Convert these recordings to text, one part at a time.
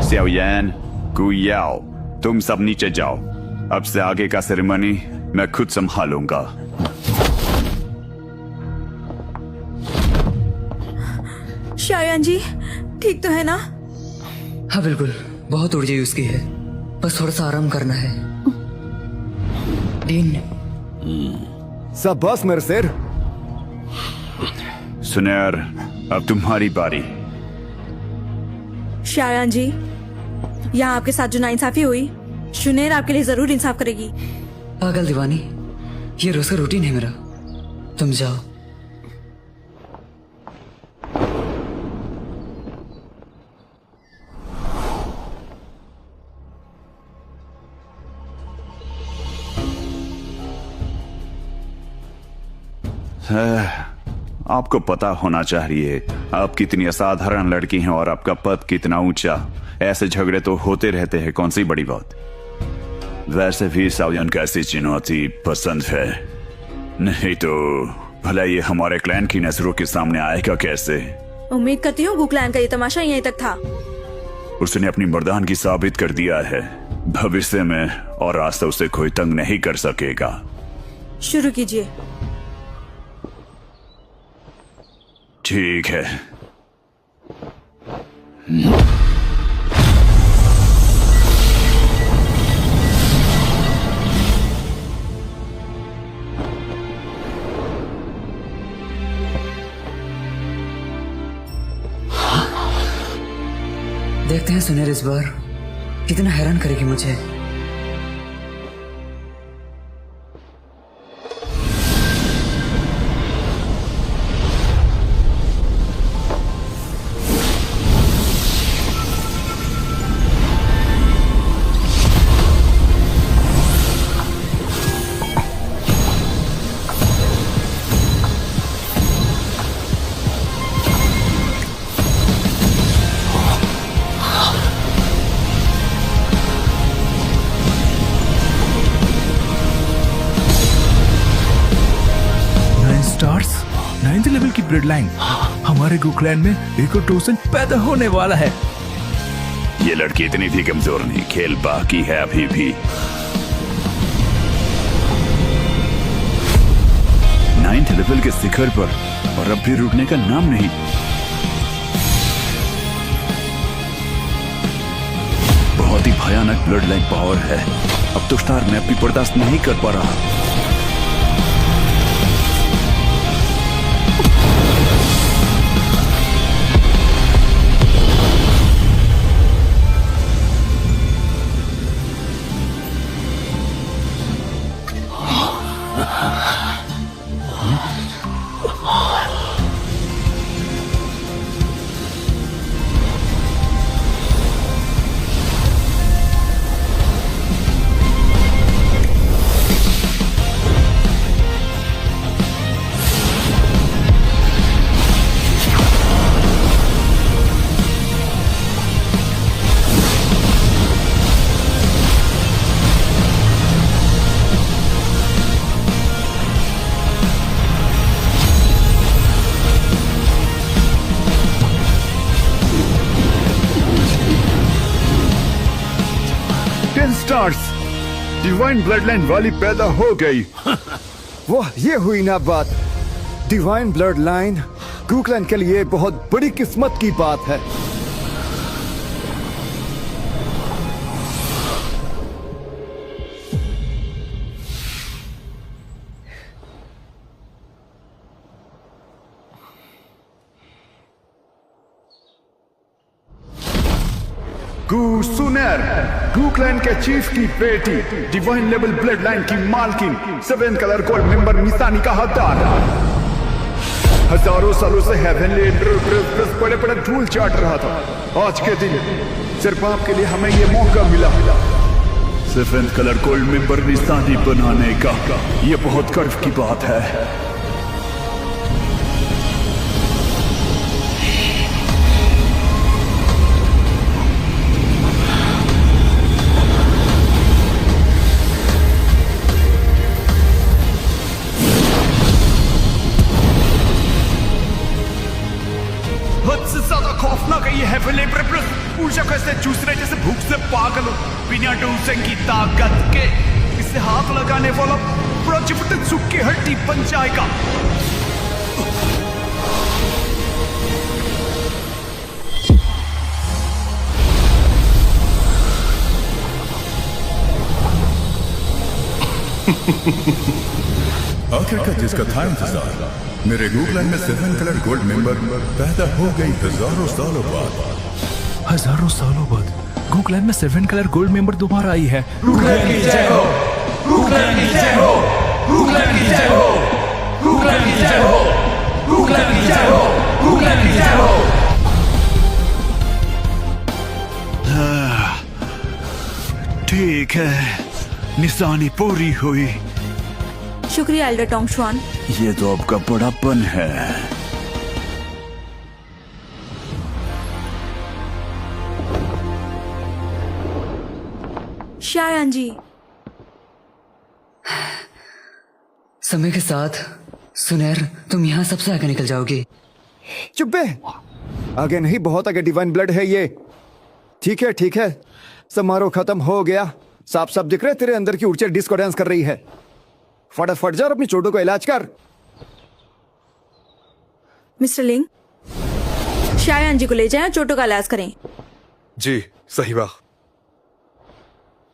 Xiaoyan, Gu Yao, तुम सब नीचे जाओ। अब से आगे का सेरेमनी मैं खुद संभालूंगा। शायान जी ठीक तो है ना? हाँ बिल्कुल, बहुत ऊर्जा यूज की है, बस थोड़ा सा आराम करना है। डीन शाबाश मेरे शेर। सुनेर, अब तुम्हारी बारी। शायान जी, यहाँ आपके साथ जो नाइंसाफी हुई, शुनेर आपके लिए जरूर इंसाफ करेगी। पागल दीवानी, ये रोज का रूटीन है मेरा। तुम जाओ। आपको पता होना चाहिए आप कितनी असाधारण लड़की हैं और आपका पद कितना ऊंचा। ऐसे झगड़े तो होते रहते हैं, कौन सी बड़ी बात। वैसे भी साउयन को ऐसी चुनौती पसंद है, नहीं तो भला ये हमारे क्लैन की नजरों के सामने आएगा कैसे। उम्मीद करती हूँ गुक्लैन का ये तमाशा यहीं तक था। उसने अपनी मर्दानगी साबित कर दिया है, भविष्य में और आज से उसे कोई तंग नहीं कर सकेगा। शुरू कीजिए। ठीक है। देखते हैं सुनेर इस बार कितना हैरान करेगी मुझे। स्टार्स 9th लेवल की ब्लड लाइन हमारे गुक्लैन में एक और टोसन पैदा होने वाला है। ये लड़की इतनी भी कमजोर नहीं, खेल बाकी है अभी भी। 9th लेवल के शिखर पर और अब भी रुकने का नाम नहीं। बहुत ही भयानक ब्लड लाइन पावर है। अब तो स्टार मैं भी बर्दाश्त नहीं कर पा रहा। स्टार्स डिवाइन ब्लड लाइन वाली पैदा हो गई। वाह, ये हुई ना बात। डिवाइन ब्लड लाइन गुक्लैन के लिए बहुत बड़ी किस्मत की बात है। गु सुनेर, गुक्लैन के चीफ की बेटी, डिवाइन लेवल ब्लड लाइन की मालकिन, 7th कलर कोड मेंबर मिसानी का हकदार। हजारों सालों से हेवनली बड़े बड़े धूल चाट रहा था। आज के दिन सिर्फ आपके लिए हमें ये मौका मिला। 7th कलर कोड मेंबर निशानी बनाने का ये बहुत गर्व की बात है। ऊर्जा को ऐसे चूस रहे जैसे भूख से पागल हो। बिना डोजिंग की ताकत के इससे हाथ लगाने वाला प्रचिपटित सुख की हड्डी बन जाएगा। आखिरकार जिसका था इंतजार, मेरे गूगलैंड में 7 कलर गोल्ड मेंबर पैदा हो गई हजारों सालों बाद। हजारों सालों बाद गूगलैंड में 7 कलर गोल्ड मेंबर दोबारा आई है। गूगलैंड की जय हो, गूगलैंड की जय हो, गूगलैंड की जय हो, गूगलैंड की जय हो, गूगलैंड की जय हो, गूगलैंड की जय हो। ठीक है, निशानी पूरी हुई। शुक्रिया एल्डर टोंगशुआन। ये तो आपका बड़ापन है। शायान जी, समय के साथ सुनहर तुम यहाँ सबसे आगे निकल जाओगी। चुप बे। आगे नहीं, बहुत आगे डिवाइन ब्लड है ये। ठीक है ठीक है, समारोह खत्म हो गया। साफ साफ दिख रहा है तेरे अंदर की ऊर्जा डिस्को डांस कर रही है। फटाफट जा और अपनी चोटों का इलाज कर। मिस्टर लिंग, शायान जी को ले जाएं, चोटों का इलाज करें। जी सही बात।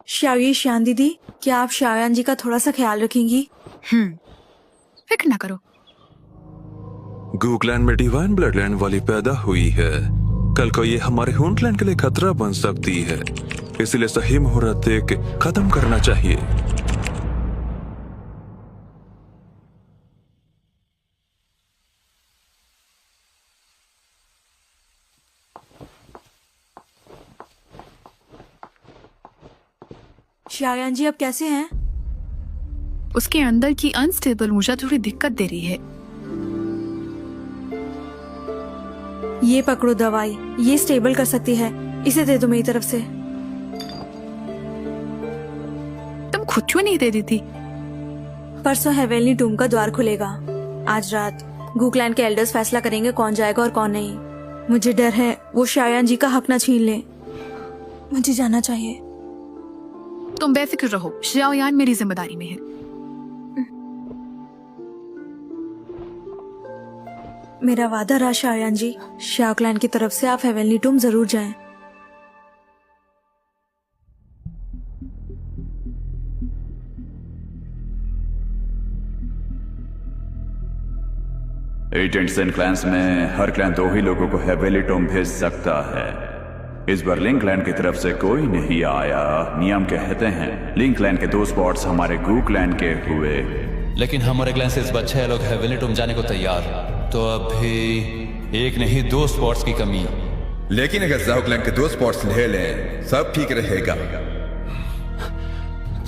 शायान दीदी, क्या आप शायान जी का थोड़ा सा ख्याल रखेंगी? फिक्र ना करो। गूगलैंड में डिवाइन ब्लड लाइन वाली पैदा हुई है। कल को ये हमारे होमलैंड के लिए खतरा बन सकती है, इसलिए सही मुहूर्त देख के खत्म करना चाहिए। शायान जी, अब कैसे हैं? उसके अंदर की अनस्टेबल ऊर्जा थोड़ी दिक्कत दे रही है। ये पकड़ो दवाई, ये स्टेबल कर सकती है। इसे दे दो मेरी तरफ से। तुम खुद क्यों नहीं दे दी थी? परसों हेवेनली टूम का द्वार खुलेगा। आज रात गूगलैंड के एल्डर्स फैसला करेंगे कौन जाएगा और कौन नहीं। मुझे डर है वो शायान जी का हक ना छीन ले। मुझे जाना चाहिए। तुम बेफिक्र रहो, शाओयान मेरी जिम्मेदारी में है। मेरा वादा रहा शायान जी, शाओक्लैन की तरफ से आप हेवेनली टूम जरूर जाएं। एट क्लैंस में हर क्लैन 2 ही लोगों को हेवेनली टूम भेज सकता है। इस बार लिंक क्लैन की तरफ से कोई नहीं आया। नियम कहते हैं लिंक क्लैन के 2 स्पॉट्स हमारे गू क्लैन के हुए, लेकिन हमारे क्लैन से इस बार 6 लोग हेवेनली टूम जाने को तैयार। तो अभी 1 नहीं 2 स्पॉट्स की कमी। लेकिन अगर जाओ क्लैन के 2 स्पॉट्स ले लें सब ठीक रहेगा।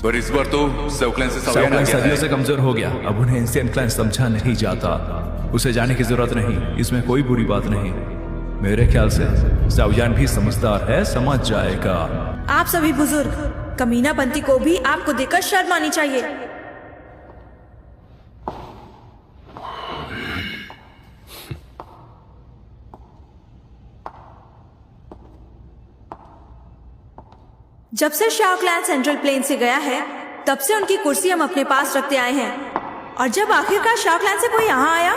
पर इस बार तो जाओ क्लैन से सदियों से कमजोर हो गया। अब उन्हें एंशिएंट क्लैन समझा नहीं जाता। उसे जाने की जरूरत नहीं, इसमें कोई बुरी बात नहीं। मेरे ख्याल से शाओयान भी समझदार है, समझ जाएगा। आप सभी बुजुर्ग कमीनापंती को भी आपको देखकर शर्म आनी चाहिए। जब से शाओक्लैन सेंट्रल प्लेन से गया है तब से उनकी कुर्सी हम अपने पास रखते आए हैं, और जब आखिरकार शाओक्लैन से कोई यहाँ आया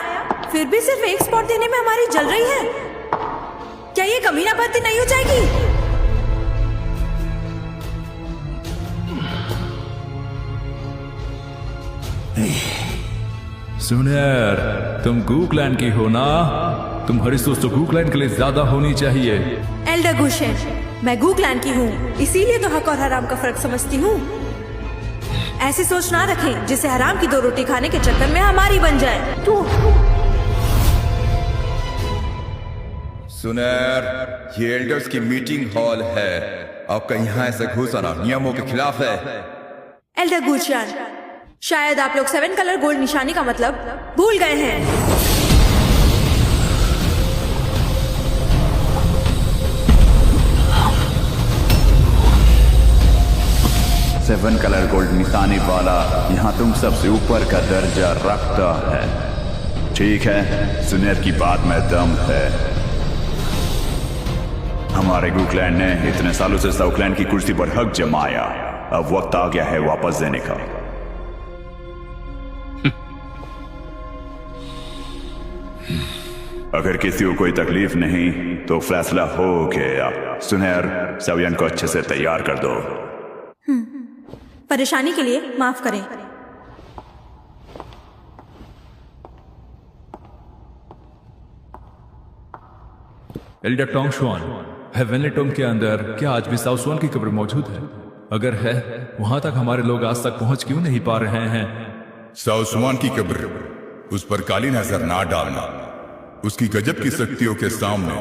फिर भी सिर्फ एक स्पॉट देने में हमारी जल रही है। क्या ये कमीनापंती नहीं हो जाएगी? सुनर, तुम गूगलैंड की हो ना? तुम्हारी सोच तो गूगलैंड के लिए ज्यादा होनी चाहिए। एल्डर गुशेन, मैं गूगलैंड की हूँ, इसीलिए तो हक और हराम का फर्क समझती हूँ। ऐसी सोच ना रखें जिसे हराम की 2 रोटी खाने के चक्कर में हमारी बन जाए। सुनर, ये एल्डर्स की मीटिंग हॉल है। आपका यहाँ ऐसे घुस आना नियमों के खिलाफ है। एल्डर गुशेन, शायद आप लोग 7 कलर गोल्ड निशानी का मतलब भूल गए हैं। 7 कलर गोल्ड निशानी वाला यहाँ तुम सबसे ऊपर का दर्जा रखता है। ठीक है, सुनहर की बात में दम है। हमारे गुकलैंड ने इतने सालों से साउथलैंड की कुर्सी पर हक जमाया, अब वक्त आ गया है वापस देने का। अगर किसी को कोई तकलीफ नहीं तो फैसला हो गया। सुनहर, सावियन को अच्छे से तैयार कर दो। परेशानी के लिए माफ करें। एल्डर टोंगशुआन, हेवनली टोम के अंदर क्या आज भी साउसवान की कब्र मौजूद है? अगर है, वहां तक हमारे लोग आज तक पहुंच क्यों नहीं पा रहे हैं? साउसवान की कब्र, उस पर काली नजर ना डालना। उसकी गजब की शक्तियों के सामने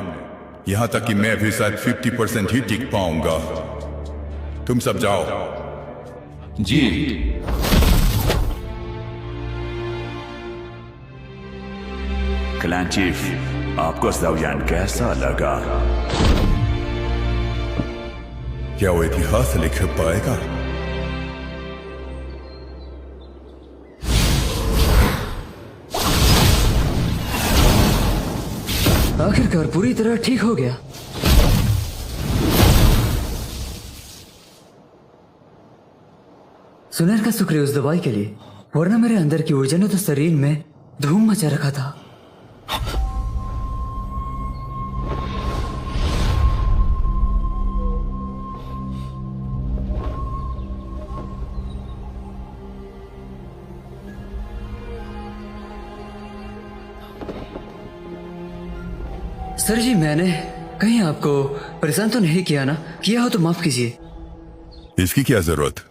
यहां तक कि मैं भी शायद 50% ही टिक पाऊंगा। तुम सब जाओ। जी। क्लैन चीफ, आपको सावियन कैसा लगा? क्या वो इतिहास लिख पाएगा? आखिरकार पूरी तरह ठीक हो गया। सुनहर का शुक्रिया उस दवाई के लिए, वरना मेरे अंदर की ऊर्जा ने तो शरीर में धूम मचा रखा था। सर जी, मैंने कहीं आपको परेशान तो नहीं किया ना? किया हो तो माफ कीजिए। इसकी क्या जरूरत?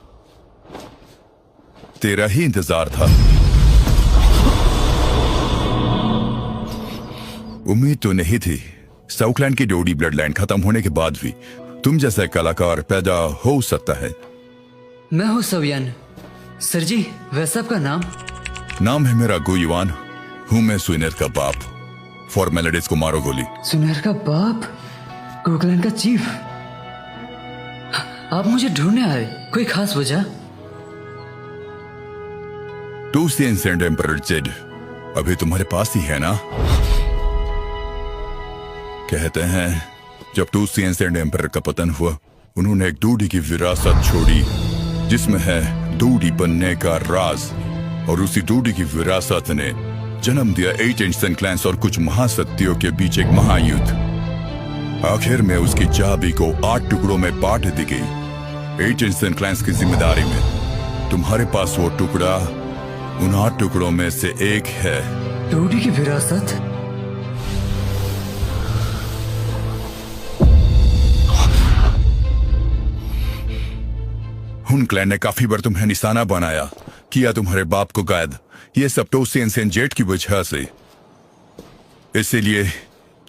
तेरा ही इंतजार था। उम्मीद तो नहीं थी साउथलैंड की डोडी ब्लड लाइन खत्म होने के बाद भी तुम जैसा कलाकार पैदा हो सकता है। मैं हूँ सावियन। सर जी, वैसे आपका नाम? नाम है मेरा गुयुआन। हूं मैं सुनहर का बाप। फॉर्मेलिटीज को मारो गोली। सुनहर का बाप? गुकलैंड का चीफ? आप मुझे ढूंढने आए, कोई खास वजह? टूस द एंसेंट एम्परर जेड अभी तुम्हारे पास ही है ना? कहते हैं जब टूस द एंसेंट एम्परर का पतन हुआ, उन्होंने एक डूडी की विरासत छोड़ी जिसमें है डूडी बनने का राज, और उसी डूडी की विरासत ने जन्म दिया 8 एंशिएंट क्लैंस और कुछ महाशक्तियों के बीच एक महायुद्ध। आखिर में उसकी चाबी को 8 टुकड़ों में बांट दी गई। 8 एंशिएंट क्लैंस की जिम्मेदारी में तुम्हारे पास वो टुकड़ा उन 8 टुकड़ों में से एक है। डूडी की विरासत? हुन क्लैन ने काफी बार तुम्हें निशाना बनाया, किया तुम्हारे बाप को कैद। ये सब टोसी एंशिएंट जेड की वजह से। इसीलिए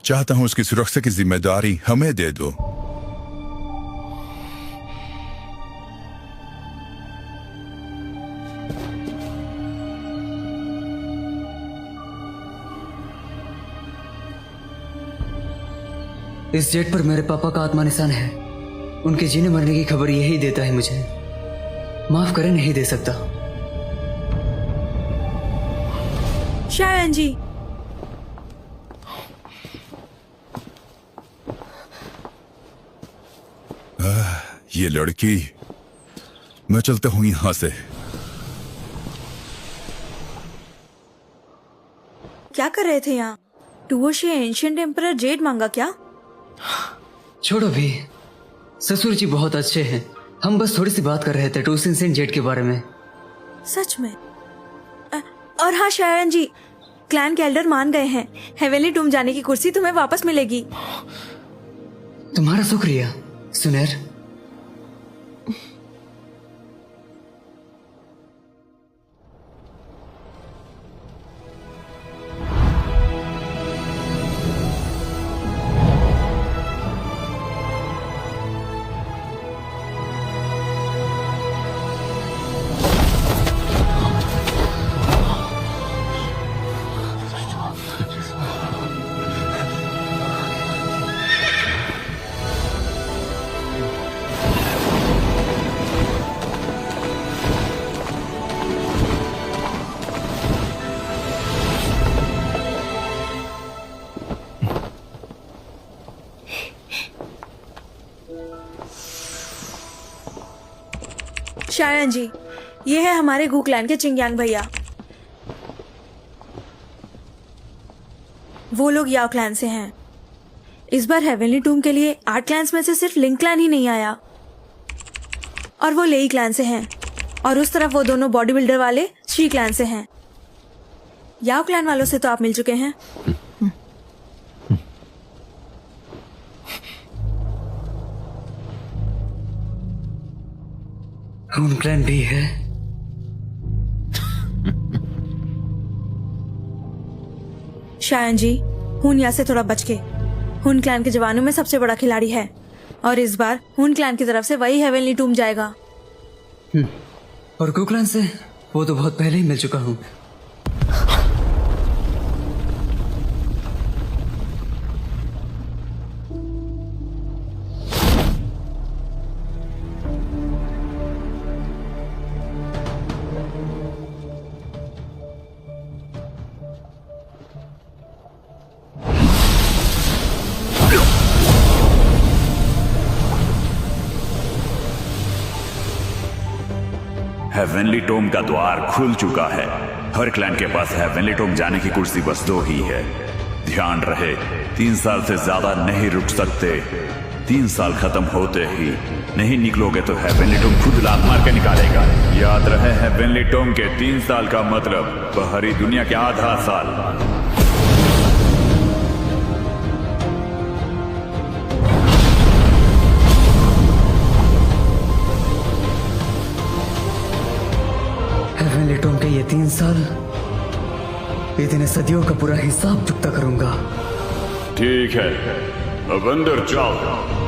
चाहता हूं उसकी सुरक्षा की जिम्मेदारी हमें दे दो। इस जेट पर मेरे पापा का आत्मा निशान है। उनके जीने मरने की खबर यही देता है मुझे। माफ करें, नहीं दे सकता। शायन जी, ये लड़की, मैं चलता हूं यहां से। क्या कर रहे थे यहाँ? टूवोशी एंशिएंट एम्परर जेड मांगा क्या? छोड़ो भी, ससुर जी बहुत अच्छे हैं। हम बस थोड़ी सी बात कर रहे थे टूसी एंशिएंट जेड के बारे में। सच में? और हाँ शायन जी, क्लैन के एल्डर मान गए हैं। हेवनली टूम जाने की कुर्सी तुम्हें वापस मिलेगी। तुम्हारा शुक्रिया सुनहर। शायन जी, ये है हमारे गू क्लैन के चिंग्यांग भैया। वो लोग याओ क्लैन से हैं। इस बार हेवनली टूम के लिए 8 क्लैंस में से सिर्फ लिंक क्लैन ही नहीं आया, और वो लेई क्लैन से हैं। और उस तरफ वो दोनों बॉडी बिल्डर वाले शी क्लैन से हैं। याओ क्लैन वालों से तो आप मिल चुके हैं। खून क्लैन भी है। शायन जी, हुन यहाँ से थोड़ा बच के। हुन क्लैन के जवानों में सबसे बड़ा खिलाड़ी है, और इस बार हुन क्लैन की तरफ से वही हेवनली टूम जाएगा। और गू क्लैन से वो तो बहुत पहले ही मिल चुका हूँ। हेवनली टोम का द्वार खुल चुका है। हर क्लैन के पास हेवनली टोम जाने की कुर्सी बस 2 ही है। ध्यान रहे, 3 साल से ज्यादा नहीं रुक सकते। 3 साल खत्म होते ही नहीं निकलोगे तो हेवनली टोम खुद लात मार के निकालेगा। याद रहे, हेवनली टोम के 3 साल का मतलब बाहरी दुनिया के आधा साल। हेवनली टोम के ये 3 साल, इतने सदियों का पूरा हिसाब चुकता करूंगा। ठीक है, अब अंदर जाओ।